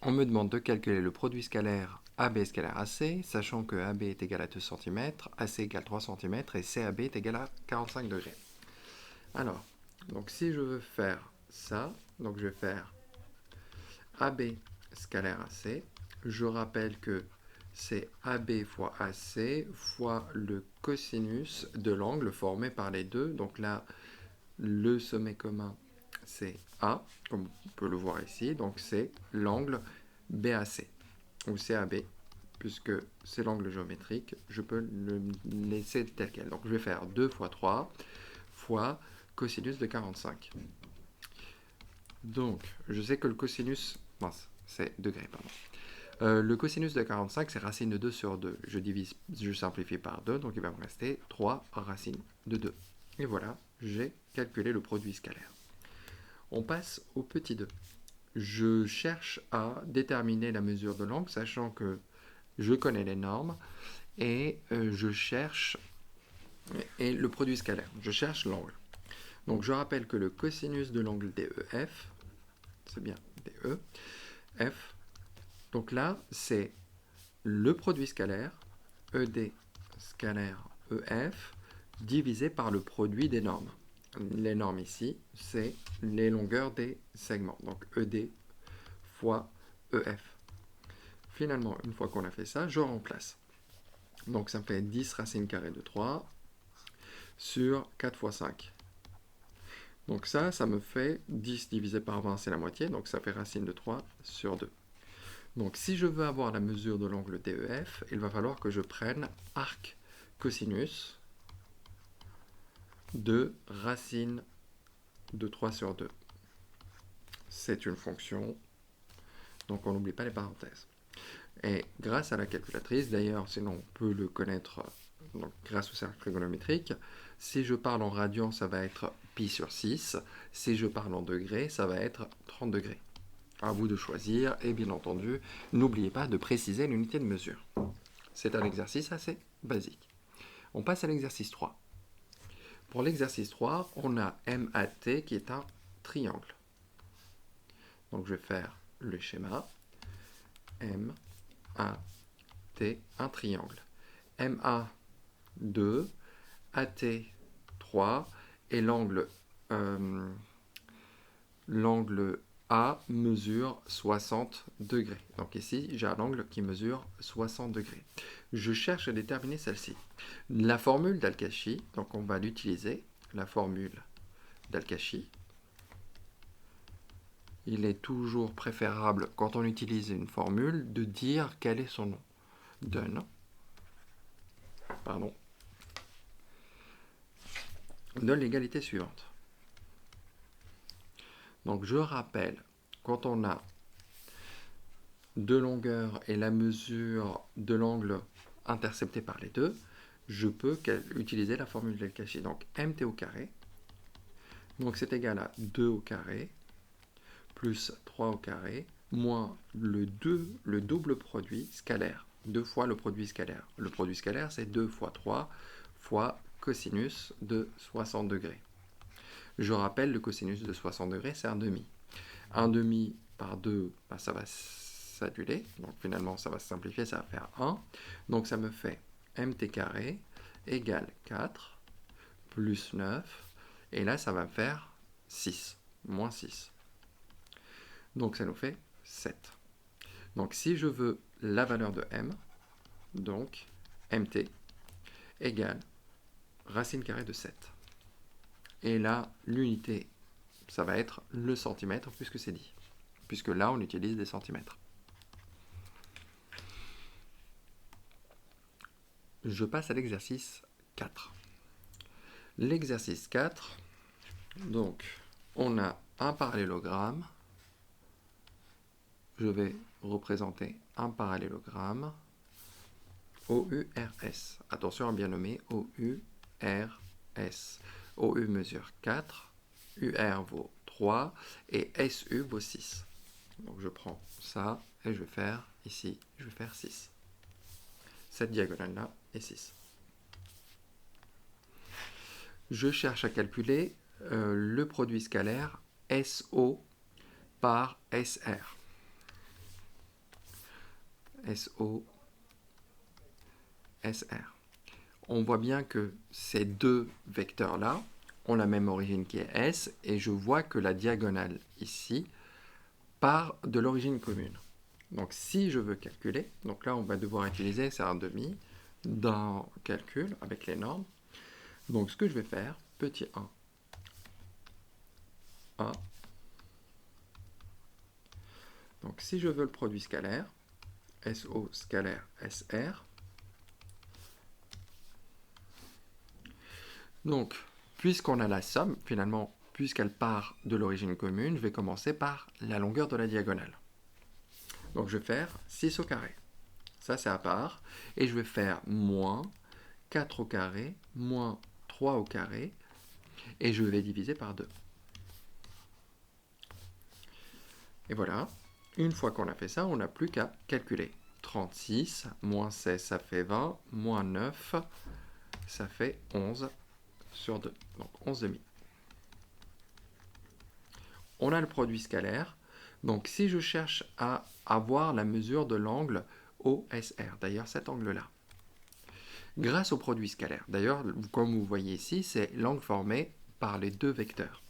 On me demande de calculer le produit scalaire AB scalaire AC, sachant que AB est égal à 2 cm, AC égale 3 cm et CAB est égal à 45 degrés. Alors, donc si je veux faire ça, donc je vais faire AB scalaire AC. Je rappelle que c'est AB fois AC fois le cosinus de l'angle formé par les deux. Donc là, le sommet commun, c'est A, comme on peut le voir ici. Donc c'est l'angle BAC, ou CAB, puisque c'est l'angle géométrique. Je peux le laisser tel quel. Donc je vais faire 2 fois 3 fois cosinus de 45. Donc, je sais que le cosinus, mince, c'est degré, pardon. Le cosinus de 45, c'est racine de 2 sur 2. Je simplifie par 2, donc il va me rester 3 racines de 2. Et voilà, j'ai calculé le produit scalaire. On passe au petit 2. Je cherche à déterminer la mesure de l'angle, sachant que je connais les normes, et je cherche et le produit scalaire. Je cherche l'angle. Donc je rappelle que le cosinus de l'angle DEF, c'est bien DE, F. Donc là, c'est le produit scalaire, ED scalaire EF, divisé par le produit des normes. Les normes ici, c'est les longueurs des segments. Donc ED fois EF. Finalement, une fois qu'on a fait ça, je remplace. Donc ça me fait 10 racine carrée de 3 sur 4 fois 5. Donc ça me fait 10 divisé par 20, c'est la moitié, donc ça fait racine de 3 sur 2. Donc si je veux avoir la mesure de l'angle DEF, il va falloir que je prenne arc cosinus de racine de 3 sur 2. C'est une fonction, donc on n'oublie pas les parenthèses. Et grâce à la calculatrice, d'ailleurs, sinon on peut le connaître donc, grâce au cercle trigonométrique, si je parle en radians, ça va être pi sur 6. Si je parle en degrés, ça va être 30 degrés. À vous de choisir, et bien entendu, n'oubliez pas de préciser l'unité de mesure. C'est un exercice assez basique. On passe à l'exercice 3. Pour l'exercice 3, on a MAT qui est un triangle. Donc je vais faire le schéma. MAT, un triangle. MA 2, AT 3 et l'angle A mesure 60 degrés. Donc ici, j'ai un angle qui mesure 60 degrés. Je cherche à déterminer celle-ci. La formule d'Al-Kashi, donc on va l'utiliser, la formule d'Al-Kashi. Il est toujours préférable, quand on utilise une formule, de dire quel est son nom. Donne l'égalité suivante. Donc je rappelle, quand on a deux longueurs et la mesure de l'angle intercepté par les deux, je peux utiliser la formule d'Al-Kashi. Donc mt au carré, donc c'est égal à 2 au carré, plus 3 au carré, moins le double produit scalaire. 2 fois le produit scalaire. Le produit scalaire, c'est 2 fois 3 fois cosinus de 60 degrés. Je rappelle, le cosinus de 60 degrés, c'est un demi. Un demi par 2, ça va s'annuler. Donc finalement, ça va se simplifier, ça va faire 1. Donc ça me fait mt carré égale 4 plus 9. Et là, ça va me faire 6, moins 6. Donc ça nous fait 7. Donc si je veux la valeur de m, donc mt égale racine carrée de 7. Et là, l'unité, ça va être le centimètre, puisque c'est dit. Puisque là, on utilise des centimètres. Je passe à l'exercice 4. L'exercice 4, donc, on a un parallélogramme. Je vais représenter un parallélogramme OURS. Attention à bien nommer OURS. OU mesure 4, UR vaut 3 et SU vaut 6. Donc je prends ça et je vais faire ici, je vais faire 6. Cette diagonale-là est 6. Je cherche à calculer le produit scalaire SO par SR. SO, SR. On voit bien que ces deux vecteurs-là ont la même origine qui est S, et je vois que la diagonale ici part de l'origine commune. Donc si je veux calculer, donc là on va devoir utiliser c'est un demi d'un calcul avec les normes. Donc ce que je vais faire, petit 1, A. Donc si je veux le produit scalaire, SO scalaire SR. Donc, puisqu'on a la somme, finalement, puisqu'elle part de l'origine commune, je vais commencer par la longueur de la diagonale. Donc je vais faire 6 au carré. Ça c'est à part. Et je vais faire moins 4 au carré, moins 3 au carré. Et je vais diviser par 2. Et voilà. Une fois qu'on a fait ça, on n'a plus qu'à calculer. 36, moins 16, ça fait 20, moins 9, ça fait 11 sur 2. Donc 11 demi. On a le produit scalaire. Donc si je cherche à avoir la mesure de l'angle OSR, d'ailleurs cet angle-là, grâce au produit scalaire, d'ailleurs comme vous voyez ici, c'est l'angle formé par les deux vecteurs.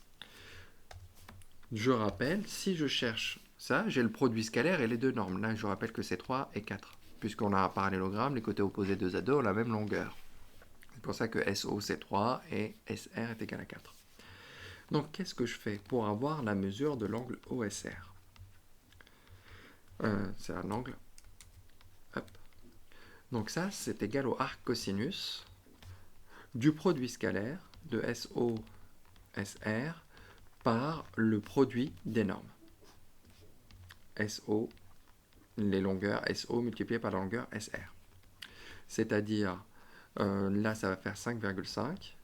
Je rappelle, si je cherche ça, j'ai le produit scalaire et les deux normes. Là, je rappelle que c'est 3 et 4. Puisqu'on a un parallélogramme, les côtés opposés 2 à 2 ont la même longueur. C'est pour ça que SO c'est 3 et SR est égal à 4. Donc, qu'est-ce que je fais pour avoir la mesure de l'angle OSR? C'est un angle. Hop. Donc ça, c'est égal au arc cosinus du produit scalaire de SO, SR par le produit des normes. SO, les longueurs SO multipliées par la longueur SR. C'est-à-dire, là, ça va faire 5,5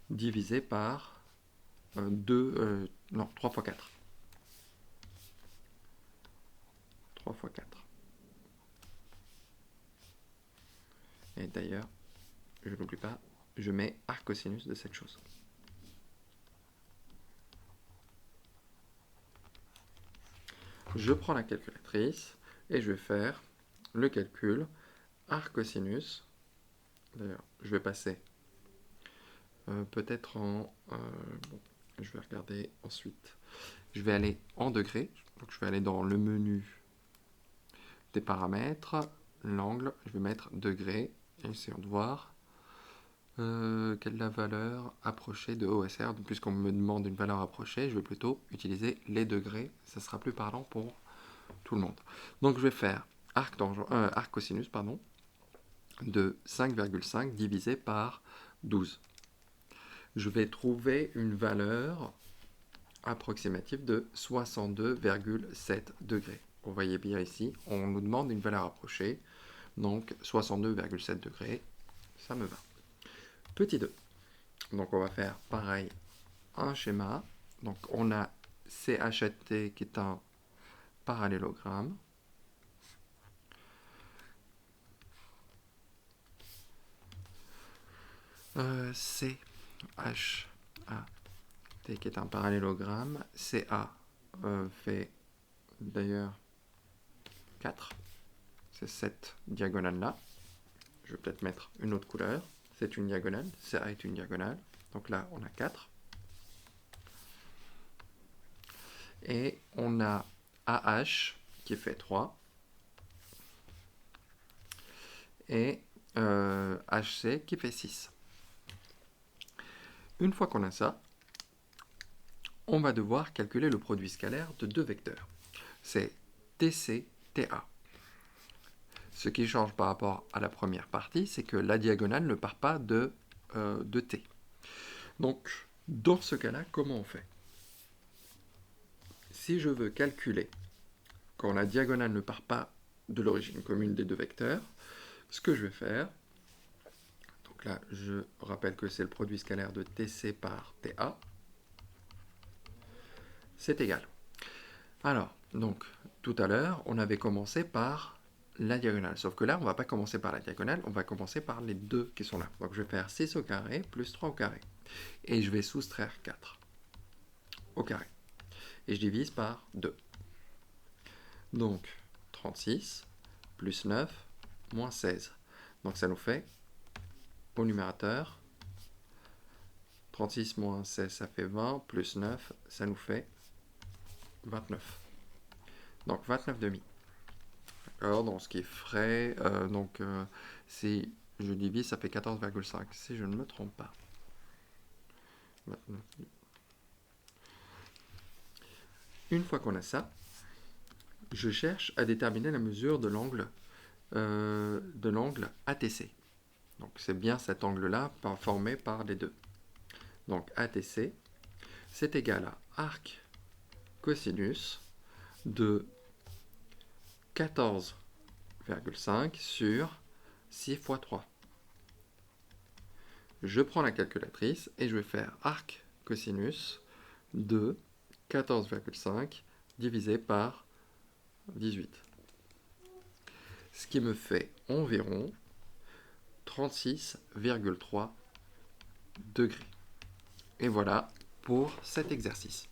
divisé par 3 fois 4. 3 fois 4. Et d'ailleurs, je n'oublie pas, je mets arc cosinus de cette chose. Je prends la calculatrice et je vais faire le calcul arc cosinus. D'ailleurs, je vais passer peut-être en... bon, je vais regarder ensuite. Je vais aller en degrés. Donc je vais aller dans le menu des paramètres, l'angle, je vais mettre degrés. Et essayons de voir quelle est la valeur approchée de OSR. Donc, puisqu'on me demande une valeur approchée, je vais plutôt utiliser les degrés. Ça sera plus parlant pour tout le monde. Donc je vais faire arc cosinus de 5,5 divisé par 12. Je vais trouver une valeur approximative de 62,7 degrés. Vous voyez bien ici, on nous demande une valeur approchée, donc 62,7 degrés, ça me va. Petit 2, donc on va faire pareil, un schéma, donc on a CHT qui est un parallélogramme, CHAT qui est un parallélogramme, CA fait d'ailleurs 4, c'est cette diagonale-là. Je vais peut-être mettre une autre couleur. C'est une diagonale, CA est une diagonale. Donc là, on a 4. Et on a AH qui fait 3. Et HC qui fait 6. Une fois qu'on a ça, on va devoir calculer le produit scalaire de deux vecteurs. C'est TC, TA. Ce qui change par rapport à la première partie, c'est que la diagonale ne part pas de T. Donc, dans ce cas-là, comment on fait? Si je veux calculer quand la diagonale ne part pas de l'origine commune des deux vecteurs, ce que je vais faire, donc là, je rappelle que c'est le produit scalaire de TC par TA, c'est égal. Alors, donc, tout à l'heure, on avait commencé par la diagonale. Sauf que là, on ne va pas commencer par la diagonale, on va commencer par les deux qui sont là. Donc, je vais faire 6 au carré plus 3 au carré. Et je vais soustraire 4 au carré. Et je divise par 2. Donc, 36 plus 9, moins 16. Donc ça nous fait, au numérateur, 36 moins 16, ça fait 20, plus 9, ça nous fait 29. Donc 29 demi. D'accord, donc ce qui est frais, si je divise, ça fait 14,5, si je ne me trompe pas. 29. Une fois qu'on a ça, je cherche à déterminer la mesure de l'angle ATC. Donc c'est bien cet angle-là formé par les deux. Donc ATC, c'est égal à arc cosinus de 14,5 sur 6 fois 3. Je prends la calculatrice et je vais faire arc cosinus de 14,5 divisé par 18. Ce qui me fait environ 36,3 degrés. Et voilà pour cet exercice.